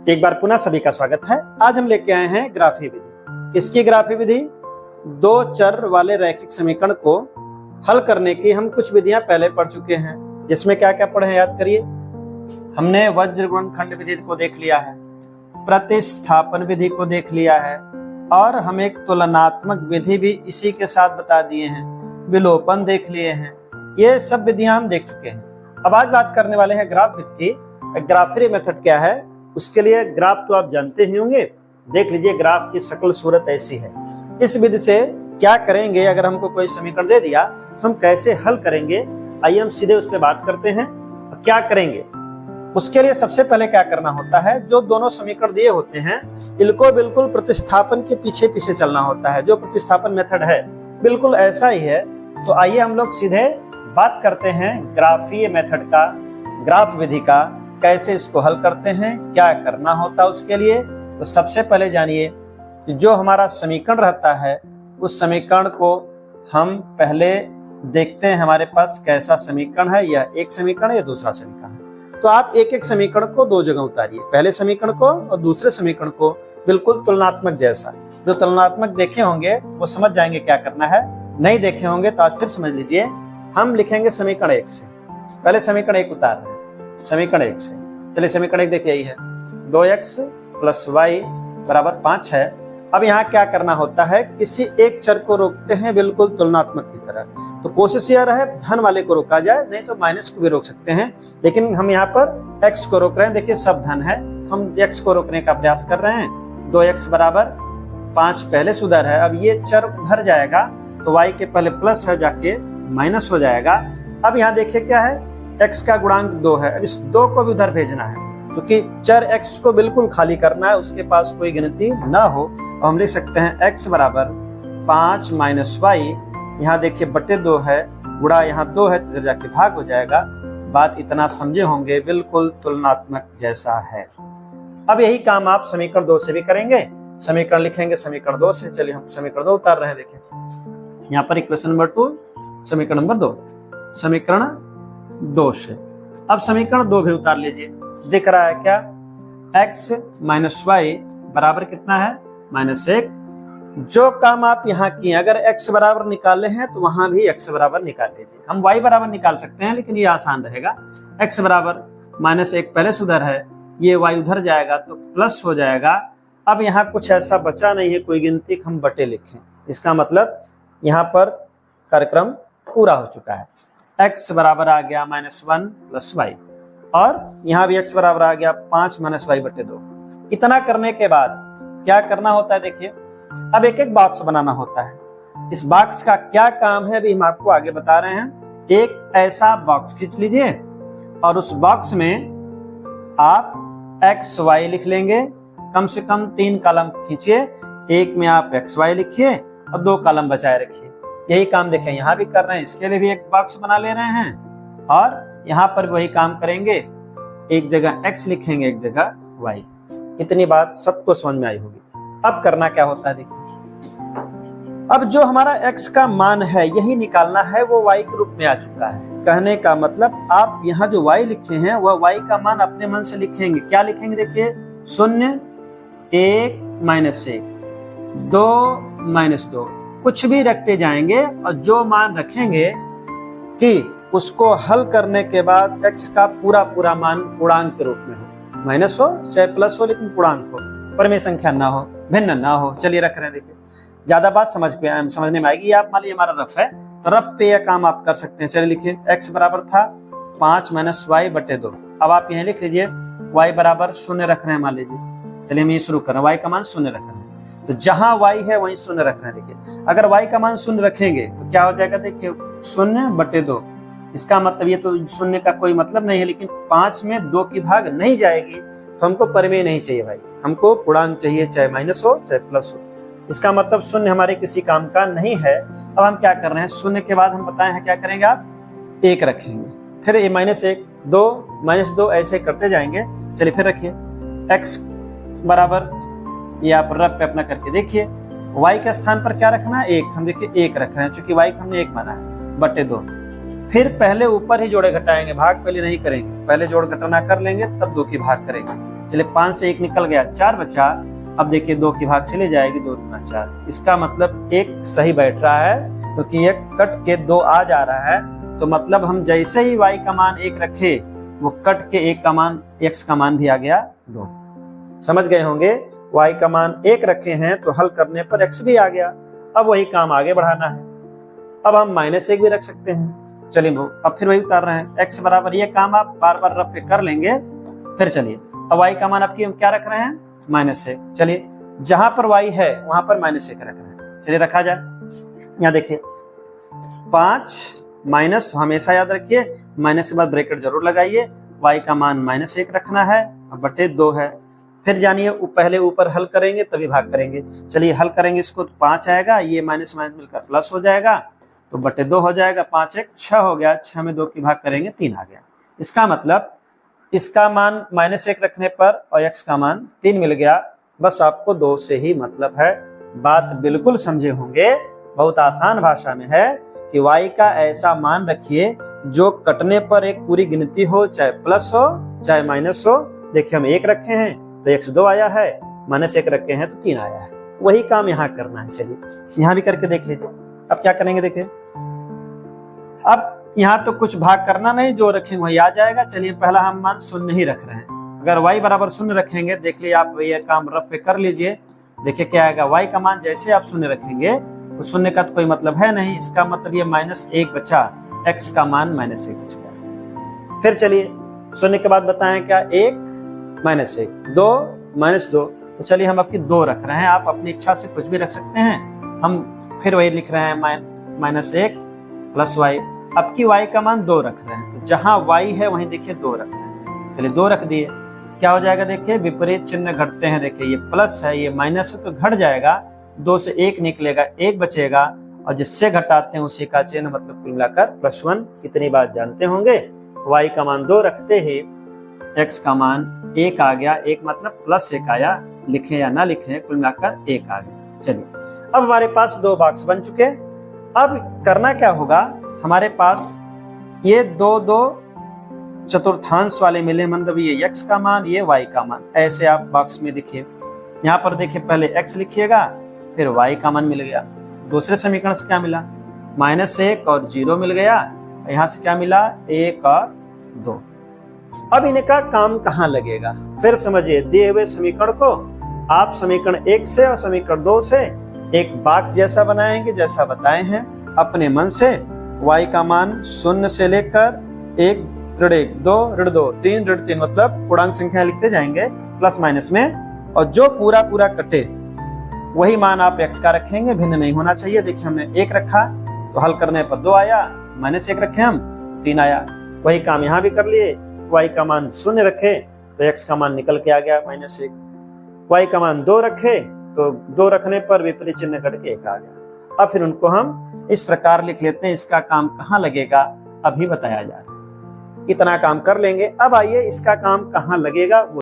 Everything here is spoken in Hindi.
एक बार पुनः सभी का स्वागत है। आज हम लेके आए हैं ग्राफी विधि। किसकी ग्राफी विधि? दो चर वाले रैखिक समीकरण को हल करने की हम कुछ विधियां पहले पढ़ चुके हैं, जिसमें क्या क्या पढ़े हैं याद करिए। हमने वज्र गुणनखंड विधि को देख लिया है, प्रतिस्थापन विधि को देख लिया है और हम एक तुलनात्मक विधि भी इसी के साथ बता दिए हैं, विलोपन देख लिए हैं। ये सब विधियां हम देख चुके हैं। अब आज बात करने वाले हैं ग्राफ विधि की। ग्राफरी मेथड क्या है, उसके लिए ग्राफ तो आप जानते ही होंगे। देख लीजिए ग्राफ की शक्ल सूरत ऐसी है। इस विधि से क्या करेंगे, अगर हमको कोई समीकरण दे दिया तो हम कैसे हल करेंगे, आइए हम सीधे उस पर बात करते हैं। क्या करेंगे उसके लिए सबसे पहले क्या करना होता है, जो दोनों समीकरण दिए होते हैं इनको बिल्कुल प्रतिस्थापन के पीछे पीछे चलना होता है। जो प्रतिस्थापन मेथड है बिल्कुल ऐसा ही है। तो आइए हम लोग सीधे बात करते हैं ग्राफीय मेथड का, ग्राफ विधि का, कैसे इसको हल करते हैं, क्या करना होता है उसके लिए। तो सबसे पहले जानिए कि जो हमारा समीकरण रहता है उस समीकरण को हम पहले देखते हैं हमारे पास कैसा समीकरण है, यह एक समीकरण या दूसरा समीकरण है। तो आप एक एक समीकरण को दो जगह उतारिए, पहले समीकरण को और दूसरे समीकरण को, बिल्कुल तुलनात्मक जैसा। जो तुलनात्मक देखे होंगे वो समझ जाएंगे क्या करना है, नहीं देखे होंगे तो आज फिर समझ लीजिए। हम लिखेंगे समीकरण एक से, पहले समीकरण एक उतार रहे हैं समीकरण एक से। चलिए समीकरण एक देखिए, यही है 2x प्लस वाई बराबर 5 है। अब यहाँ क्या करना होता है, किसी एक चर को रोकते हैं बिल्कुल तुलनात्मक की तरह। तो कोशिश यह रहे धन वाले को रोका जाए, नहीं तो माइनस को भी रोक सकते हैं, लेकिन हम यहाँ पर x को रोक रहे हैं। देखिए सब धन है, हम x को रोकने का प्रयास कर रहे हैं। 2x बराबर 5 पहले से उधर है, अब ये चर उधर जाएगा तो y के पहले प्लस है जाके माइनस हो जाएगा। अब यहाँ देखिए क्या है, x का गुणांक 2 है, अब इस 2 को भी उधर भेजना है क्योंकि चर x को बिल्कुल खाली करना है, उसके पास कोई गिनती ना हो। और हम लिख सकते हैं x बराबर 5 माइनस वाई, यहाँ देखिए बटे 2 है, गुणा यहाँ 2 है तो इधर जाके भाग हो जाएगा। बात इतना समझे होंगे, बिल्कुल तुलनात्मक जैसा है। अब यही काम आप समीकरण 2 से भी करेंगे। समीकरण लिखेंगे समीकरण 2 से। चलिए हम समीकरण 2 उतार रहे हैं। देखिए यहाँ पर इक्वेशन नंबर 2 समीकरण नंबर 2, समीकरण 2 से। अब समीकरण 2 भी उतार लीजिए। दिख रहा है क्या, x माइनस वाई बराबर कितना है, -1। जो काम आप यहाँ किए, अगर x बराबर निकाले हैं तो वहां भी x बराबर निकाल लीजिए। हम y बराबर निकाल सकते हैं लेकिन ये आसान रहेगा। x बराबर -1 पहले से उधर है, ये y उधर जाएगा तो प्लस हो जाएगा। अब यहाँ कुछ ऐसा बचा नहीं है कोई गिनती, हम बटे लिखें। इसका मतलब यहाँ पर कार्यक्रम पूरा हो चुका है। x बराबर आ गया -1 प्लस वाई, और यहाँ भी x बराबर आ गया 5 माइनस वाई बटे 2। इतना करने के बाद क्या करना होता है, देखिए अब एक एक बॉक्स बनाना होता है। इस बॉक्स का क्या काम है अभी हम आपको आगे बता रहे हैं। एक ऐसा बॉक्स खींच लीजिए और उस बॉक्स में आप x y लिख लेंगे। कम से कम 3 कॉलम खींचिए, एक में आप x y लिखिए और 2 कॉलम बचाए रखिए। यही काम देखें यहाँ भी कर रहे हैं, इसके लिए भी एक बॉक्स बना ले रहे हैं और यहाँ पर वही काम करेंगे। एक जगह x लिखेंगे, एक जगह y। इतनी बात सबको समझ में आई होगी। अब करना क्या होता है, देखिए अब जो हमारा x का मान है यही निकालना है, वो y के रूप में आ चुका है। कहने का मतलब आप यहाँ जो y लिखे हैं वह y का मान अपने मन से लिखेंगे। क्या लिखेंगे, देखिए 0 1 -1 2 -2 कुछ भी रखते जाएंगे और जो मान रखेंगे कि उसको हल करने के बाद x का पूरा मान पूर्णांक के रूप में हो, माइनस हो चाहे प्लस हो, लेकिन पूर्णांक हो, परमेय संख्या ना हो, भिन्न ना हो। चलिए रख रहे हैं। देखिए ज्यादा बात समझने में आएगी। आप मान लीजिए हमारा रफ है तो रफ पे यह काम आप कर सकते हैं। चलिए लिखिए x बराबर था 5 माइनस वाई बटे 2। अब आप यहाँ लिख लीजिए y बराबर 0 रख रहे हैं मान लीजिए। चलिए हम ये शुरू कर रहे हैं, y का मान 0 रख रहे हैं, तो जहां y है वहीं 0 रख रहे हैं। देखिए अगर y का मान 0 रखेंगे तो क्या हो जाएगा, देखिए 0 बटे 2। इसका मतलब ये तो 0 का कोई मतलब नहीं है, लेकिन 5 में 2 की भाग नहीं जाएगी तो हमको परिमेय नहीं चाहिए भाई, हमको पूर्णांक चाहिए, चाहे माइनस हो चाहे प्लस हो। इसका मतलब 0 हमारे किसी काम का नहीं है। अब हम क्या कर रहे हैं, 0 के बाद हम बताए हैं क्या करेंगे, आप 1 रखेंगे, फिर ये -1 2 -2 ऐसे करते जाएंगे। चलिए फिर रखिए x बराबर, ये आप रफ पे अपना करके देखिए, y के स्थान पर क्या रखना है, 1। हम देखिए 1 रख रहे हैं क्योंकि y को हमने 1 माना है, बटे 2। फिर पहले ऊपर ही जोड़े घटाएंगे, भाग पहले नहीं करेंगे, पहले जोड़ घटाना कर लेंगे तब 2 की भाग करेंगे। चलिए 5 से 1 निकल गया, 4 बचा। अब देखिए 2 की भाग चली जाएगी, 2 दूना 4। इसका मतलब एक सही बैठ रहा है क्योंकि ये कट के 2 आ जा रहा है। तो मतलब हम जैसे ही y का मान 1 रखे वो कट के 1 का मान x का मान भी आ गया 2। समझ गए होंगे, y का मान 1 रखे हैं तो हल करने पर x भी आ गया। अब वही काम आगे बढ़ाना है। अब हम -1 भी रख सकते हैं। चलिए अब फिर वही उतार रहे हैं, x बराबर, ये काम आप बार बार रफ कर लेंगे। फिर चलिए अब y का मान आपकी हम क्या रख रहे हैं, -1। चलिए जहां पर y है वहां पर -1 रख रहे हैं। चलिए रखा जाए। यहाँ देखिए 5 माइनस, हमेशा याद रखिए माइनस के बाद ब्रैकेट जरूर लगाइए। y का मान -1 रखना है, बटे 2 है। फिर जानिए पहले ऊपर हल करेंगे तभी भाग करेंगे। चलिए हल करेंगे इसको तो 5 आएगा, ये माइनस माइनस मिलकर प्लस हो जाएगा तो बटे 2 हो जाएगा। 5 1 6 हो गया, 6 में 2 की भाग करेंगे 3 आ गया। इसका मतलब इसका मान -1 रखने पर और x का मान 3 मिल गया। बस आपको 2 से ही मतलब है। बात बिल्कुल समझे होंगे, बहुत आसान भाषा में है कि y का ऐसा मान रखिए जो कटने पर एक पूरी गिनती हो, चाहे प्लस हो चाहे माइनस हो। देखिए हम 1 रखे हैं तो x 2 आया है, -1 रखे हैं तो 3 आया है। वही काम यहाँ करना है। चलिए यहाँ भी करके देख लीजिए। अब क्या करेंगे देखिए, अब यहाँ तो कुछ भाग करना नहीं, जो रखेंगे वही आ जाएगा। चलिए पहला हम मान 0 ही रख रहे हैं। अगर y बराबर 0 रखेंगे, देख लीजिए आप ये काम रफ पे कर लीजिए। देखिए क्या आएगा, y का मान जैसे आप 0 रखेंगे तो 0 का तो कोई मतलब है नहीं। इसका मतलब ये -1 बचा, x का मान -1 बच गया। फिर चलिए 0 के बाद बताएं क्या, 1 -1 2 -2। तो चलिए हम आपकी 2 रख रहे हैं, आप अपनी इच्छा से कुछ भी रख सकते हैं। हम फिर वही लिख रहे हैं -1 प्लस y। अब की y का मान 2 रख रहे हैं, तो जहां y है वहीं देखिए 2 रख रहे हैं। चलिए 2 रख दिए, क्या हो जाएगा देखिए, विपरीत चिन्ह घटते हैं। देखिए ये प्लस है ये माइनस है तो घट जाएगा, 2 से 1 निकलेगा, 1 बचेगा और जिससे घटाते हैं उसी का चिन्ह, मतलब कुल मिलाकर +1। कितनी बात जानते होंगे, y का मान 2 रखते ही x का मान 1 आ गया। 1 मतलब +1 आया, लिखे या ना लिखे कुल मिलाकर 1 आ गया। चलिए अब हमारे पास 2 बॉक्स बन चुके। अब करना क्या होगा, हमारे पास ये 2 चतुर्थांश वाले मिले, मतलब ये x का मान ये y का मान। ऐसे आप बॉक्स में लिखिए। यहाँ पर देखिए पहले x लिखिएगा फिर y का मान मिल गया। दूसरे समीकरण से क्या मिला, -1 और 0 मिल गया। यहाँ से क्या मिला, 1 और 2। अब इनका काम कहाँ लगेगा, फिर समझिए। दिए हुए समीकरण को आप समीकरण 1 से और समीकरण 2 से एक बॉक्स जैसा बनाएंगे, जैसा बताए हैं अपने मन से। y का मान 0 से लेकर 1 ऋण 1 2 ऋण 2 3 ऋण 3, मतलब पूर्णांक संख्या लिखते जाएंगे प्लस माइनस में। और जो पूरा पूरा कटे वही मान आप x का रखेंगे, भिन्न नहीं होना चाहिए। देखिए हमने 1 रखा तो हल करने पर 2 आया, -1 रखे हम 3 आया। वही काम यहाँ भी कर लिए। y का मान 0 रखे तो x का मान निकल के आ गया -1। y का मान 2 रखे तो 2 रखने पर विपरीत चिन्ह घट के 1 आ गया। अब फिर उनको हम इस प्रकार लिख लेते हैं। इसका काम कहाँ लगेगा अभी बताया जा रहा है, इतना काम कर लेंगे। अब आइए इसका काम कहाँ लगेगा वो